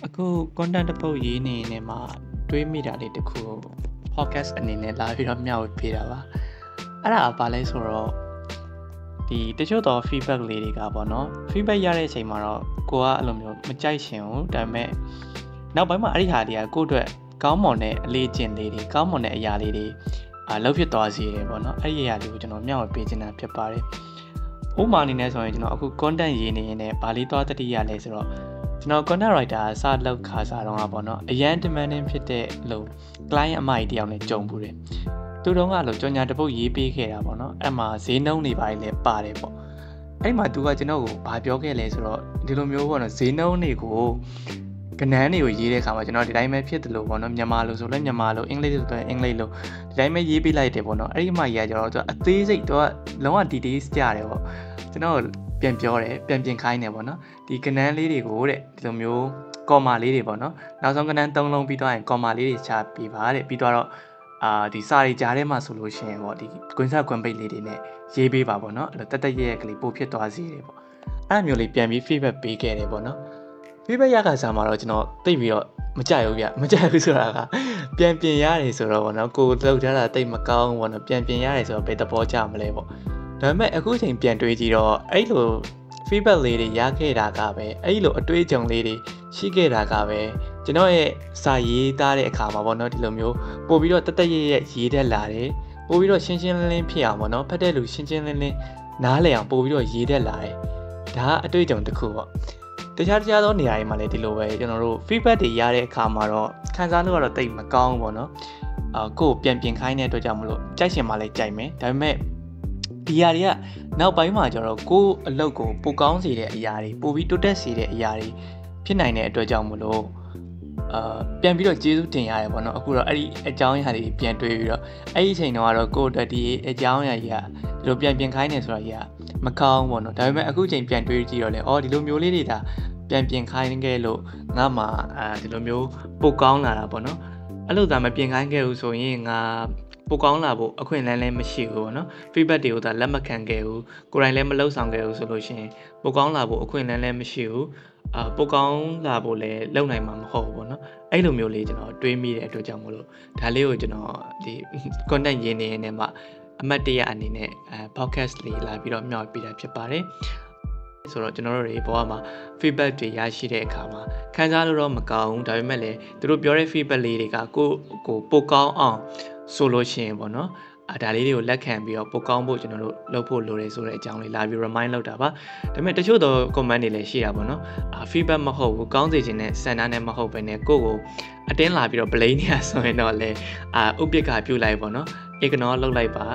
အခု content တစ်ပုဒ်ရေးနေနေမှာတွေးမိတာလေးတစ်ခုကို podcast အနေနဲ့လာပြီးတော့မျှဝေပေးတာပါအဲ့ဒါဘာလဲဆိုတော့ဒီတချို့တော့ feedback လေးတွေကပေါ့နော် feedback ရတဲ့အချိန်မှာတော့ကိုကအဲ့လိုမျိုးမကြိုက်ရှင်ဘူးဒါပေမဲ့နောက်ပိုင်းမှာအဲ့ဒီဟာတွေကကိုယ့်အတွက်ကောင်းမွန်တဲ့အလေးအကျင့်လေးတွေကောင်းမွန်တဲ့အရာလေးတွေလောက်ဖြစ်သွားစေတယ်ပေါ့နော်အဲ့ဒီအရာလေးကိုကျွန်တော်မျှဝေပေးချင်တာဖြစ်ပါတယ်ဥပမာအနေနဲ့ဆိုရင်ကျွန်တော်အခု content ရေးနေရင်လည်းဗာလေးသွားတတိယလဲဆိုတော့ကျွန်တော် content writer စလောက်ခါစားတော့ပေါ့နော်အရန် demanding ဖြစ်တဲ့လို့ client အမကြီးတယောက်နဲ့ကြုံဘူးတယ်သူတို့ကလို့ကြော်ညာတစ်ပုတ်ရေးပေးခဲ့တာပေါ့နော်အဲ့မှာဈေးနှုန်းတွေပါလေပါတယ်ပေါ့အဲ့မှာသူကကျွန်တော်ကိုဘာပြောခဲ့လဲဆိုတော့ဒီလိုမျိုးပေါ့နော်ဈေးနှုန်းတွေကိုကနန်းတွေကိုရေးတဲ့အခါမှာကျွန်တော်ဒီတိုင်းပဲဖြစ်တယ်လို့ပေါ့နော်မြန်မာလိုဆိုလဲမြန်မာလိုအင်္ဂလိပ်လိုဆိုလဲအင်္ဂလိပ်လိုဒီတိုင်းပဲရေးပေးလိုက်တယ်ပေါ့နော်အဲ့ဒီမှာကြီးကကျတော့သူအသေးစိတ်တော့လုံးဝ details ကြတယ်ပေါ့ကျွန်တော်ပြန်ပြောတယ်ပြန်ပြင်ခိုင်းတယ်ပေါ့နော်ဒီကနန်းလေးတွေကိုတဲ့ဒီလိုမျိုးကော်မာလေးတွေပေါ့နော်နောက်ဆုံးကနန်း3လုံးပြီးသွားရင်ကော်မာလေးတွေချပြပါတဲ့ပြီးတော့ဒီစာရီကြားထဲမှာဆိုလို့ရှိရင်ပေါ့ဒီကွင်းဆက်ကွန်ပိတ်လေးတွေနဲ့ရေးပေးပါပေါ့နော်အဲ့လိုတက်ရဲ့ကလေးပို့ဖြစ်သွားစေတယ်ပေါ့အဲ့မျိုးလေးပြန်ပြီး feedback ပေးခဲ့တယ်ပေါ့နော် feedback ရခါစားမှာတော့ကျွန်တော်သိပြီးတော့မကြိုက်ဘူးဗျမကြိုက်ဘူးဆိုတာကပြန်ပြင်ရတယ်ဆိုတော့ပေါ့နော်ကိုလောက်ထားတာတိတ်မကောင်းပေါ့နော်ပြန်ပြင်ရတယ်ဆိုတော့ဘယ်သဘောကျမလဲပေါ့ဒါပေမဲ့အခုချိန်ပြန်တွေးကြည့်တော့အဲ့လို feedback လေးတွေရခဲ့တာကပဲအဲ့လိုအတွေ့အကြုံလေးတွေရှိခဲ့တာကပဲကျွန်တော်ရဲ့စာရေးသားတဲ့အခါမှာပေါ့နော်ဒီလိုမျိုးပို့ပြီးတော့တက်ရဲ့ရေးတတ်လာတယ်ပို့ပြီးတော့ရှင်းရှင်းလင်းလင်းဖြစ်အောင်ပေါ့နော်ဖတ်တဲ့လူရှင်းရှင်းလင်းလင်းနားလည်အောင်ပို့ပြီးတော့ရေးတတ်လာတယ်ဒါကအတွေ့အကြုံတစ်ခုပေါ့တခြားသောနေရာတွေမှာလည်းဒီလိုပဲကျွန်တော်တို့ feedback တွေရတဲ့အခါမှာတော့ခံစားလို့ကတော့တိတ်မကောင်းဘူးပေါ့နော်ကိုယ်ပြန်ပြင်ခိုင်းတဲ့အတွက်ကြောင့်မလို့ကြိုက်ရှင်မှလည်းကြိုက်မယ်ဒါပေမဲ့ဒီຢာတွေကနောက်ပိုင်းမှာကျတော့ကိုယ်အလုပ်ကိုပိုကောင်းစေတဲ့အရာတွေပိုပြီးတိုးတက်စေတဲ့အရာတွေဖြစ်နိုင်တဲ့အတွက်ကြောင့်မလို့ပြန်ပြီးတော့ကျေးဇူးတင်ရတယ်ပေါ့နော်အခုတော့အဲ့ဒီအကြောင်းအရာတွေပြန်တွေးပြီးတော့အဲ့ဒီအချိန်တုန်းကတော့ကိုယ့်အတွက်ဒီအကြောင်းအရာကြီးကဒီလိုပြန်ပြင်ခိုင်းနေဆိုတာကြီးကမကောင်းပေါ့နော်ဒါပေမဲ့အခုချိန်ပြန်တွေးကြည့်တော့လေဒီလိုမျိုးလေးတွေဒါပြန်ပြင်ခိုင်းခဲ့လို့ငါမှဒီလိုမျိုးပိုကောင်းလာတာပေါ့နော်အဲ့လိုသာမပြင်ခိုင်းခဲ့ဘူးဆိုရင်ငါပိုကောင်းလာဖို့အခွင့်အလမ်းလည်းမရှိဘူးပေါ့နော် feedback တွေကိုသာလက်မခံခဲ့ဘူးကိုယ်တိုင်လည်းမလုပ်ဆောင်ခဲ့ဘူးဆိုလို့ရှိရင်ပိုကောင်းလာဖို့အခွင့်အလမ်းလည်းမရှိဘူးပိုကောင်းလာဖို့လည်းလုပ်နိုင်မှာမဟုတ်ဘူးပေါ့နော်အဲ့လိုမျိုးလေးကျွန်တော်တွေးမိတဲ့အတွက်ကြောင့်မလို့ဒါလေးကိုကျွန်တော်ဒီ content ရေးနေနေမှာအမှတ်တရအနေနဲ့podcast လေးလာပြီးတော့မျှဝေပေးတာဖြစ်ပါတယ်ဆိုတော့ကျွန်တော်တို့တွေဘောမှာ feedback တွေရရှိတဲ့အခါမှာခံစားလို့တော့မကောင်းဘူးဒါပေမဲ့လည်းသူတို့ပြောတဲ့ feedback လေးတွေကကိုပိုကောင်းအောင်ဆိုလို့ရှိရင်ပေါ့နော်ဒါလေးတွေကိုလက်ခံပြီးတော့ပိုကောင်းဖို့ကျွန်တော်တို့လုပ်ဖို့လိုတယ်ဆိုတဲ့အကြောင်းလေးလာပြီး remind လုပ်တာပါဒါပေမဲ့တချို့သော comment တွေလည်းရှိတာပေါ့နော်feedback မဟုတ်ဘူးကောင်းစေခြင်းနဲ့စံနှာနဲ့မဟုတ်ဘဲနဲ့ကိုအတင်းလာပြီးတော့ blame နေရဆိုရင်တော့လေဥပ္ပခါပြုတ်လိုက်ပေါ့နော် ignore လုပ်လိုက်ပါ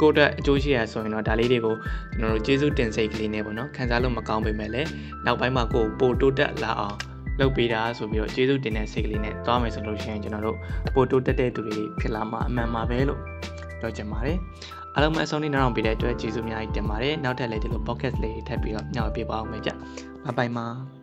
ကိုယ့်အတွက်အကျိုးရှိရဆိုရင်တော့ဒါလေးတွေကိုကျွန်တော်တို့ကျေးဇူးတင်စိတ်ကလေးနဲ့ပေါ့နော်ခံစားလို့မကောင်းပေမဲ့လည်းနောက်ပိုင်းမှာကိုပိုတိုးတက်လာအောင်လုပ်ပေးတာဆိုပြီးတော့ကျေးဇူးတင်တဲ့စိတ်ကလေးနဲ့သွားမယ်ဆိုလို့ရှိရင်ကျွန်တော်တို့ပိုတိုးတက်တဲ့သူတွေဖြစ်လာမှာအမှန်ပါပဲလို့ပြောချင်ပါတယ်အားလုံးအဆုံးထိနားထောင်ပေးတဲ့အတွက်ကျေးဇူးအများကြီးတင်ပါတယ်နောက်ထပ်လည်းဒီလို podcast လေးထပ်ပြီးတော့ညှော်ပြပါအောင်မယ်ကြဘိုင်ဘိုင်ပါ